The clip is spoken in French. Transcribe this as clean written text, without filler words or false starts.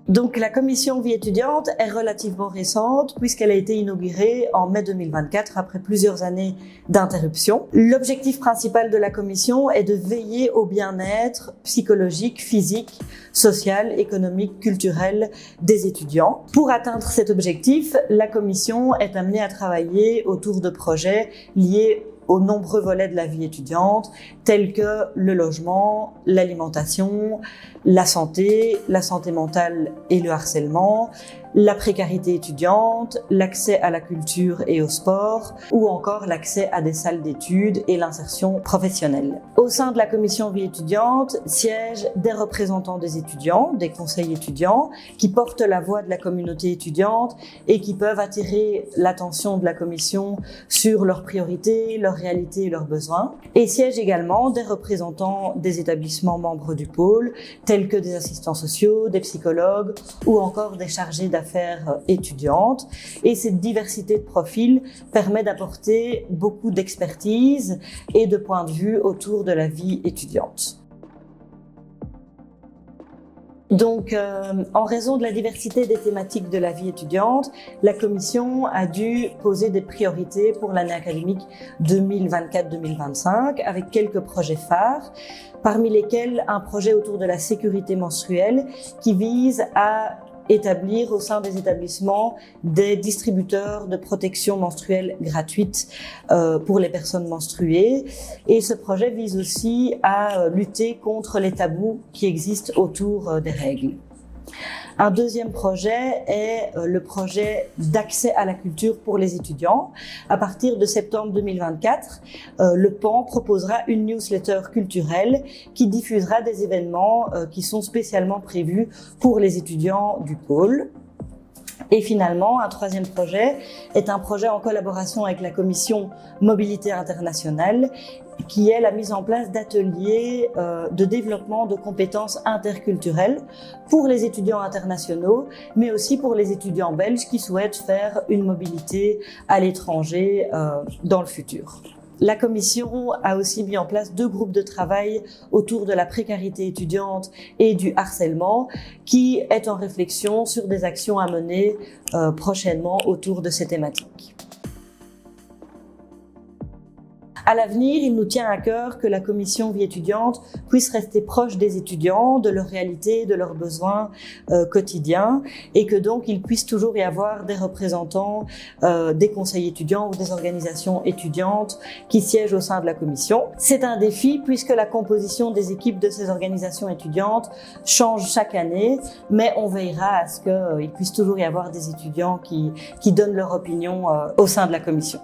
Donc la commission vie étudiante est relativement récente puisqu'elle a été inaugurée en mai 2024 après plusieurs années d'interruption. L'objectif principal de la commission est de veiller au bien-être psychologique, physique, social, économique, culturel des étudiants. Pour atteindre cet objectif, la commission est amenée à travailler autour de projets liés aux nombreux volets de la vie étudiante, tels que le logement, l'alimentation, la santé mentale et le harcèlement, la précarité étudiante, l'accès à la culture et au sport, ou encore l'accès à des salles d'études et l'insertion professionnelle. Au sein de la commission vie étudiante siègent des représentants des étudiants, des conseils étudiants, qui portent la voix de la communauté étudiante et qui peuvent attirer l'attention de la commission sur leurs priorités, leurs réalités et leurs besoins. Et siègent également des représentants des établissements membres du pôle, tels que des assistants sociaux, des psychologues ou encore des chargés d'affaires étudiantes. Et cette diversité de profils permet d'apporter beaucoup d'expertise et de points de vue autour de la vie étudiante. Donc, en raison de la diversité des thématiques de la vie étudiante, la commission a dû poser des priorités pour l'année académique 2024-2025 avec quelques projets phares, parmi lesquels un projet autour de la sécurité menstruelle qui vise à établir au sein des établissements des distributeurs de protection menstruelle gratuite pour les personnes menstruées. Et ce projet vise aussi à lutter contre les tabous qui existent autour des règles. Un deuxième projet est le projet d'accès à la culture pour les étudiants. À partir de septembre 2024, le PAN proposera une newsletter culturelle qui diffusera des événements qui sont spécialement prévus pour les étudiants du pôle. Et finalement, un troisième projet est un projet en collaboration avec la commission Mobilité internationale qui est la mise en place d'ateliers de développement de compétences interculturelles pour les étudiants internationaux, mais aussi pour les étudiants belges qui souhaitent faire une mobilité à l'étranger dans le futur. La commission a aussi mis en place 2 groupes de travail autour de la précarité étudiante et du harcèlement, qui est en réflexion sur des actions à mener prochainement autour de ces thématiques. À l'avenir, il nous tient à cœur que la commission vie étudiante puisse rester proche des étudiants, de leurs réalités, de leurs besoins quotidiens, et que donc il puisse toujours y avoir des représentants des conseils étudiants ou des organisations étudiantes qui siègent au sein de la commission. C'est un défi puisque la composition des équipes de ces organisations étudiantes change chaque année, mais on veillera à ce qu'il puisse toujours y avoir des étudiants qui donnent leur opinion au sein de la commission.